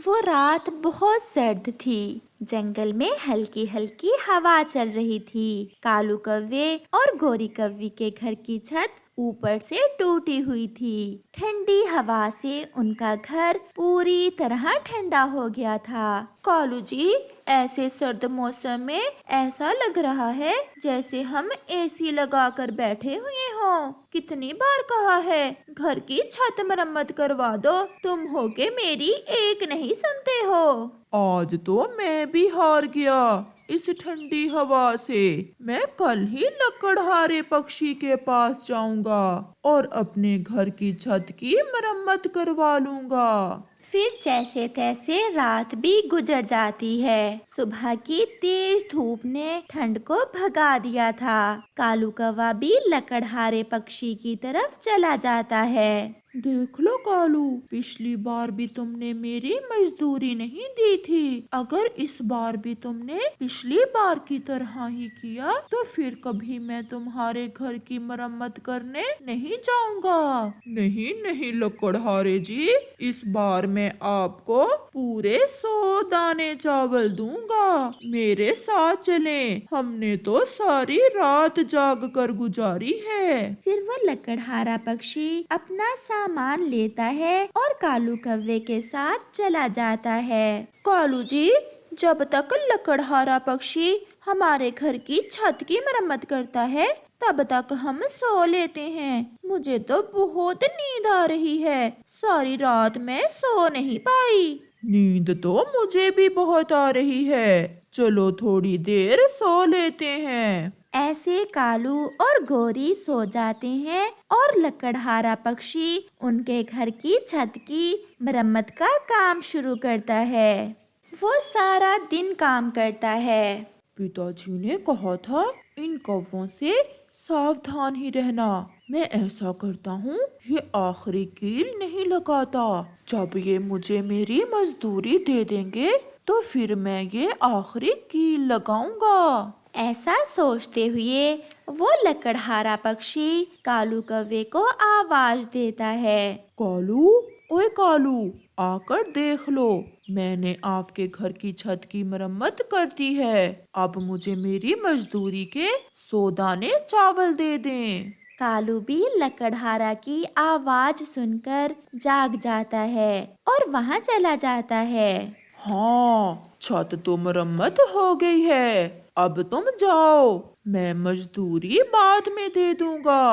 वो रात बहुत सर्द थी। जंगल में हल्की हल्की हवा चल रही थी। कालू कव्वे और गोरी कव्वी के घर की छत ऊपर से टूटी हुई थी। ठंडी हवा से उनका घर पूरी तरह ठंडा हो गया था। कालू जी, ऐसे सर्द मौसम में ऐसा लग रहा है जैसे हम एसी लगाकर बैठे हुए हों। कितनी बार कहा है घर की छत मरम्मत करवा दो, तुम हो के मेरी एक नहीं सुनते हो। आज तो मैं भी हार गया इस ठंडी हवा से। मैं कल ही लकड़हारे पक्षी के पास जाऊंगा और अपने घर की छत की मरम्मत करवा लूंगा। फिर जैसे तैसे रात भी गुजर जाती है। सुबह की तेज धूप ने ठंड को भगा दिया था। कालू कौवा भी लकड़हारे पक्षी की तरफ चला जाता है। देख लो कालू, पिछली बार भी तुमने मेरी मजदूरी नहीं दी थी। अगर इस बार भी तुमने पिछली बार की तरह ही किया तो फिर कभी मैं तुम्हारे घर की मरम्मत करने नहीं जाऊंगा। नहीं नहीं लकड़हारे जी, इस बार मैं आपको पूरे 100 दाने चावल दूंगा। मेरे साथ चलें, हमने तो सारी रात जाग कर गुजारी है। फिर वो लकड़हारा पक्षी अपना सामान लेता है और कालू कौवे के साथ चला जाता है। कालू जी, जब तक लकड़हारा पक्षी हमारे घर की छत की मरम्मत करता है तब तक हम सो लेते हैं। मुझे तो बहुत नींद आ रही है, सारी रात मैं सो नहीं पाई। नींद तो मुझे भी बहुत आ रही है, चलो थोड़ी देर सो लेते हैं। ऐसे कालू और गोरी सो जाते हैं और लकड़हारा पक्षी उनके घर की छत की मरम्मत का काम शुरू करता है। वो सारा दिन काम करता है। पिताजी ने कहा था इन कौवों से सावधान ही रहना। मैं ऐसा करता हूँ, ये आखिरी कील नहीं लगाता। जब ये मुझे मेरी मजदूरी दे देंगे तो फिर मैं ये आखिरी कील लगाऊंगा। ऐसा सोचते हुए वो लकड़हारा पक्षी कालू कौवे को आवाज देता है। कालू, ओए कालू, आकर देख लो, मैंने आपके घर की छत की मरम्मत कर दी है। अब मुझे मेरी मजदूरी के 100 दाने चावल दे दें। कालू भी लकड़हारा की आवाज सुनकर जाग जाता है और वहाँ चला जाता है। हाँ, छत तो मरम्मत हो गई है, अब तुम जाओ, मैं मजदूरी बाद में दे दूंगा।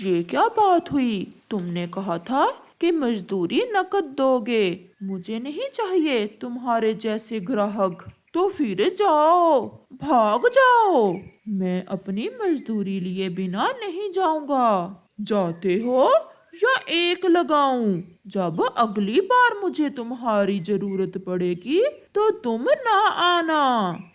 ये क्या बात हुई? तुमने कहा था कि मजदूरी नकद दोगे। मुझे नहीं चाहिए तुम्हारे जैसे ग्राहक। तो फिर जाओ, भाग जाओ। मैं अपनी मजदूरी लिए बिना नहीं जाऊंगा। जाते हो या एक लगाऊं? जब अगली बार मुझे तुम्हारी जरूरत पड़ेगी तो तुम ना आना।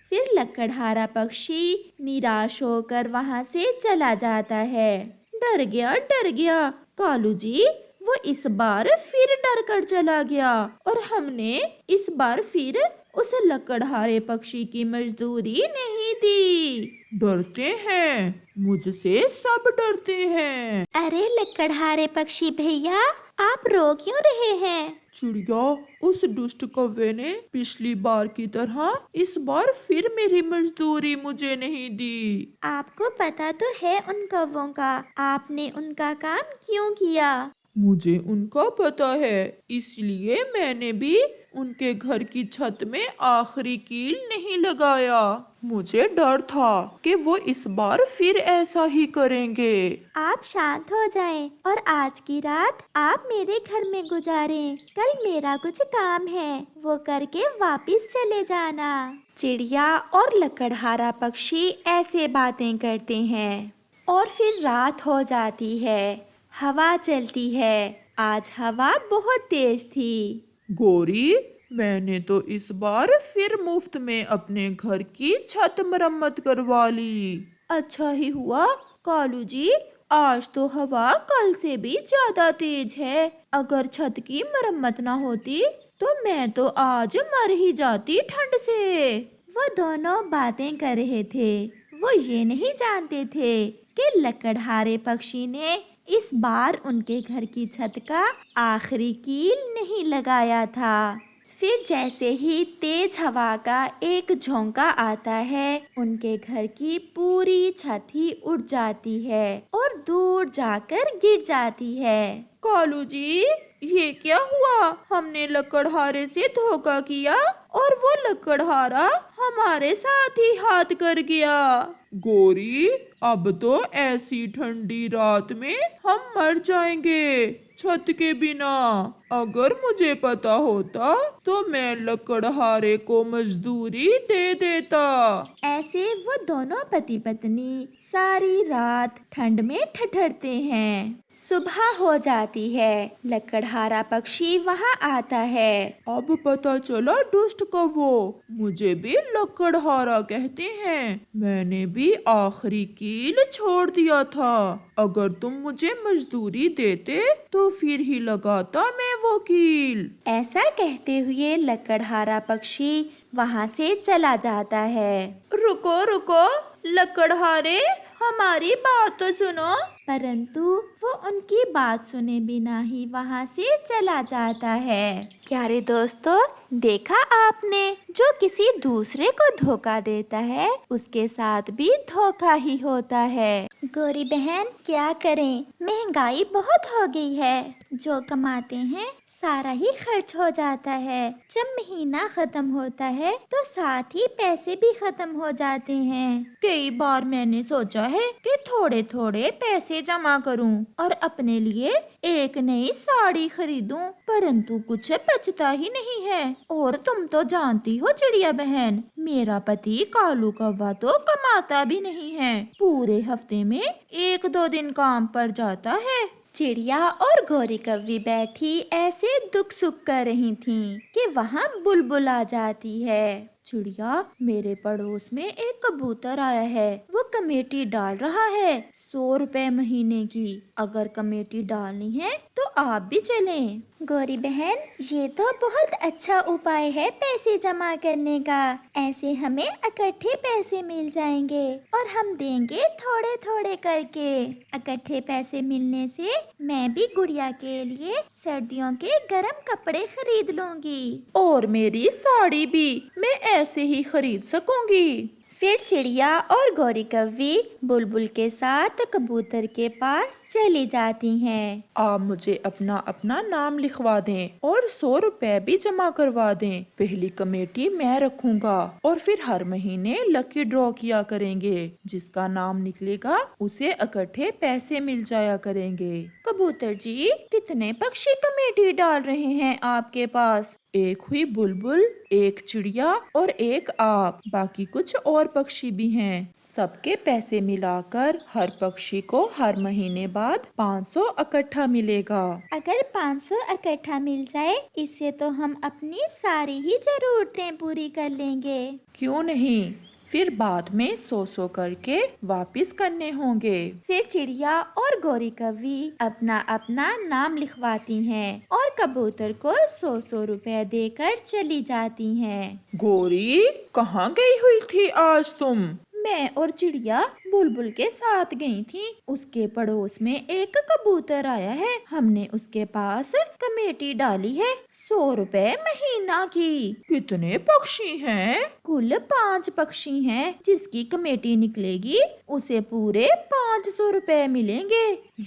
फिर लकड़हारा पक्षी निराश होकर वहाँ से चला जाता है। डर गया, डर गया। कालू जी, वो इस बार फिर डर कर चला गया और हमने इस बार फिर उस लकड़हारे पक्षी की मजदूरी नहीं दी। डरते हैं, मुझसे सब डरते हैं। अरे लकड़हारे पक्षी भैया, आप रो क्यों रहे हैं? चिड़िया, उस दुष्ट कौवे ने पिछली बार की तरह इस बार फिर मेरी मजदूरी मुझे नहीं दी। आपको पता तो है उन कौवों का, आपने उनका काम क्यों किया? मुझे उनका पता है, इसलिए मैंने भी उनके घर की छत में आखिरी कील नहीं लगाया। मुझे डर था कि वो इस बार फिर ऐसा ही करेंगे। आप शांत हो जाएं और आज की रात आप मेरे घर में गुजारें। कल मेरा कुछ काम है, वो करके वापस चले जाना। चिड़िया और लकड़हारा पक्षी ऐसे बातें करते हैं और फिर रात हो जाती है। हवा चलती है। आज हवा बहुत तेज थी। गोरी, मैंने तो इस बार फिर मुफ्त में अपने घर की छत मरम्मत करवा ली। अच्छा ही हुआ कालू जी, आज तो हवा कल से भी ज्यादा तेज है। अगर छत की मरम्मत ना होती तो मैं तो आज मर ही जाती ठंड से। वो दोनों बातें कर रहे थे। वो ये नहीं जानते थे कि लकड़हारे पक्षी ने इस बार उनके घर की छत का आखिरी कील नहीं लगाया था। फिर जैसे ही तेज हवा का एक झोंका आता है, उनके घर की पूरी छत ही उड़ जाती है और दूर जाकर गिर जाती है। कालू जी, ये क्या हुआ? हमने लकड़हारे से धोखा किया और वो लकड़हारा हमारे साथ ही हाथ कर गया। गोरी, अब तो ऐसी ठंडी रात में हम मर जाएंगे छत के बिना। अगर मुझे पता होता तो मैं लकड़हारे को मजदूरी दे देता। ऐसे वो दोनों पति पत्नी सारी रात ठंड में ठठरते हैं। सुबह हो जाती है, लकड़हारा पक्षी वहाँ आता है। अब पता चला दुष्ट कौवो, मुझे भी लकड़हारा कहते हैं। मैंने भी आखिरी कील छोड़ दिया था। अगर तुम मुझे मजदूरी देते तो फिर ही लगाता मैं वो कील। ऐसा कहते हुए लकड़हारा पक्षी वहाँ से चला जाता है। रुको रुको लकड़हारे, हमारी बात तो सुनो। परंतु वो उनकी बात सुने बिना ही वहाँ से चला जाता है। प्यारे दोस्तों, देखा आपने, जो किसी दूसरे को धोखा देता है उसके साथ भी धोखा ही होता है। गौरी बहन, क्या करें, महंगाई बहुत हो गई है। जो कमाते हैं सारा ही खर्च हो जाता है। जब महीना खत्म होता है तो साथ ही पैसे भी खत्म हो जाते हैं। कई बार मैंने सोचा है कि थोड़े थोड़े पैसे जमा करूं और अपने लिए एक नई साड़ी खरीदूं, परंतु कुछ बचता ही नहीं है। और तुम तो जानती हो चिड़िया बहन, मेरा पति कालू कौवा तो कमाता भी नहीं है। पूरे हफ्ते में 1-2 दिन काम पर जाता है। चिड़िया और गौरी कव्वी बैठी ऐसे दुख सुख कर रही थीं कि वहाँ बुलबुल आ जाती है। चिड़िया, मेरे पड़ोस में एक कबूतर आया है। वो कमेटी डाल रहा है 100 रुपए महीने की। अगर कमेटी डालनी है तो आप भी चलें। गौरी बहन, ये तो बहुत अच्छा उपाय है पैसे जमा करने का। ऐसे हमें इकट्ठे पैसे मिल जाएंगे और हम देंगे थोड़े थोड़े करके। इकट्ठे पैसे मिलने से मैं भी गुड़िया के लिए सर्दियों के गर्म कपड़े खरीद लूंगी। और मेरी साड़ी भी मैं ऐसे ही खरीद सकूंगी। फिर चिड़िया और गौरी कव्वी बुलबुल के साथ कबूतर के पास चली जाती हैं। आप मुझे अपना अपना नाम लिखवा दें और 100 रुपए भी जमा करवा दें। पहली कमेटी मैं रखूंगा और फिर हर महीने लकी ड्रॉ किया करेंगे। जिसका नाम निकलेगा उसे इकट्ठे पैसे मिल जाया करेंगे। कबूतर जी, कितने पक्षी कमेटी डाल रहे हैं आपके पास? एक हुई बुलबुल, एक चिड़िया और एक आप। बाकी कुछ और पक्षी भी हैं। सबके पैसे मिलाकर हर पक्षी को हर महीने बाद 500 इकट्ठा मिलेगा। अगर 500 इकट्ठा मिल जाए, इससे तो हम अपनी सारी ही जरूरतें पूरी कर लेंगे। क्यों नहीं, फिर बाद में 100 करके वापस करने होंगे। फिर चिड़िया और गौरी कव्वी अपना अपना नाम लिखवाती हैं और कबूतर को 100 रुपए देकर चली जाती हैं। गोरी, कहाँ गई हुई थी आज तुम? मैं और चिड़िया बुलबुल के साथ गई थी। उसके पड़ोस में एक कबूतर आया है। हमने उसके पास कमेटी डाली है 100 रुपए महीना की। कितने पक्षी हैं? कुल 5 पक्षी हैं। जिसकी कमेटी निकलेगी उसे पूरे 500 रुपए मिलेंगे।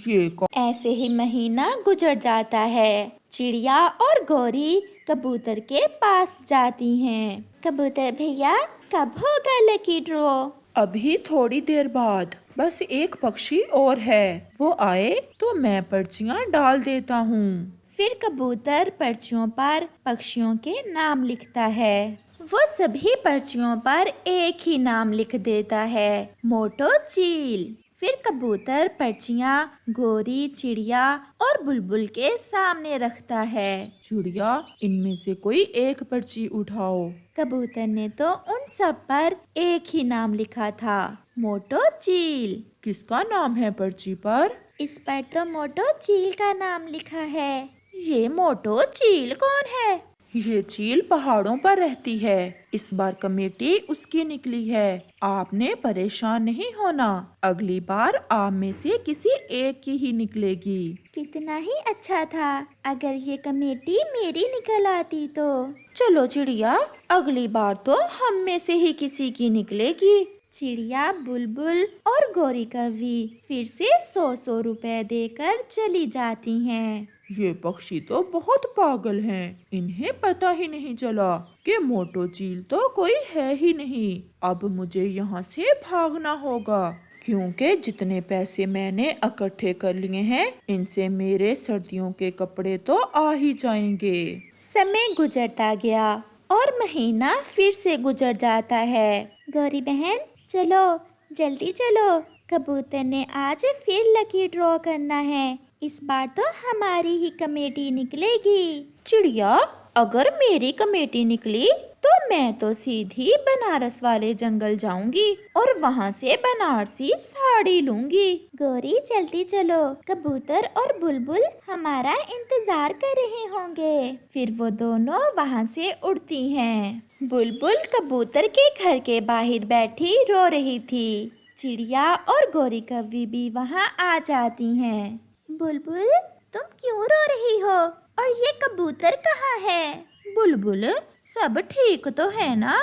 ये ऐसे ही महीना गुजर जाता है। चिड़िया और गौरी कबूतर के पास जाती हैं। कबूतर भैया, कब होगा लकी ड्रॉ? अभी थोड़ी देर बाद। बस एक पक्षी और है, वो आए तो मैं पर्चियां डाल देता हूँ। फिर कबूतर पर्चियों पर पक्षियों के नाम लिखता है। वो सभी पर्चियों पर एक ही नाम लिख देता है, मोटो चील। फिर कबूतर पर्चियाँ गौरी, चिड़िया और बुलबुल के सामने रखता है। चिड़िया, इनमें से कोई एक पर्ची उठाओ। कबूतर ने तो उन सब पर एक ही नाम लिखा था, मोटो चील। किसका नाम है पर्ची पर? इस पर तो मोटो चील का नाम लिखा है। ये मोटो चील कौन है? ये चील पहाड़ों पर रहती है। इस बार कमेटी उसकी निकली है। आपने परेशान नहीं होना, अगली बार आप में से किसी एक की ही निकलेगी। कितना ही अच्छा था अगर ये कमेटी मेरी निकल आती तो। चलो चिड़िया, अगली बार तो हम में से ही किसी की निकलेगी। चिड़िया, बुलबुल और गौरी कव्वी फिर से 100-100 रुपए देकर चली जाती हैं। ये पक्षी तो बहुत पागल हैं। इन्हें पता ही नहीं चला कि मोटो चील तो कोई है ही नहीं। अब मुझे यहाँ से भागना होगा, क्योंकि जितने पैसे मैंने इकट्ठे कर लिए हैं, इनसे मेरे सर्दियों के कपड़े तो आ ही जाएंगे। समय गुजरता गया और महीना फिर से गुजर जाता है। गौरी बहन, चलो जल्दी चलो, कबूतर ने आज फिर लकी ड्रॉ करना है। इस बार तो हमारी ही कमेटी निकलेगी। चिड़िया, अगर मेरी कमेटी निकली तो मैं तो सीधी बनारस वाले जंगल जाऊंगी और वहाँ से बनारसी साड़ी लूंगी। गौरी जल्दी चलो, कबूतर और बुलबुल हमारा इंतजार कर रहे होंगे। फिर वो दोनों वहाँ से उड़ती हैं। बुलबुल कबूतर के घर के बाहर बैठी रो रही थी। चिड़िया और गौरी कव्वी भी वहाँ आ जाती हैं। बुलबुल, तुम क्यों रो रही हो और ये कबूतर कहाँ है? बुलबुल, सब ठीक तो है ना?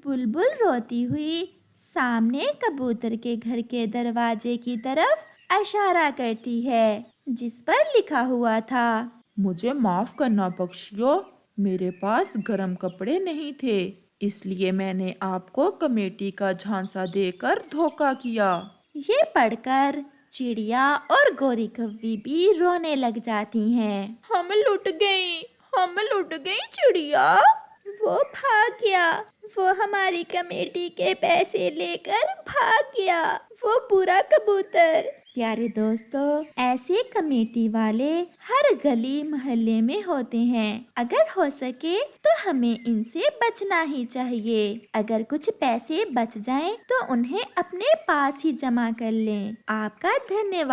बुलबुल रोती हुई सामने कबूतर के घर के दरवाजे की तरफ इशारा करती है, जिस पर लिखा हुआ था, मुझे माफ करना पक्षियों, मेरे पास गर्म कपड़े नहीं थे, इसलिए मैंने आपको कमेटी का झांसा देकर धोखा किया। ये पढ़कर चिड़िया और गौरी कव्वी भी रोने लग जाती हैं। हम लुट गई चिड़िया। वो भाग गया, वो हमारी कमेटी के पैसे लेकर भाग गया, वो बुरा कबूतर। प्यारे दोस्तों, ऐसे कमेटी वाले हर गली मोहल्ले में होते हैं। अगर हो सके तो हमें इनसे बचना ही चाहिए। अगर कुछ पैसे बच जाएं तो उन्हें अपने पास ही जमा कर लें। आपका धन्यवाद।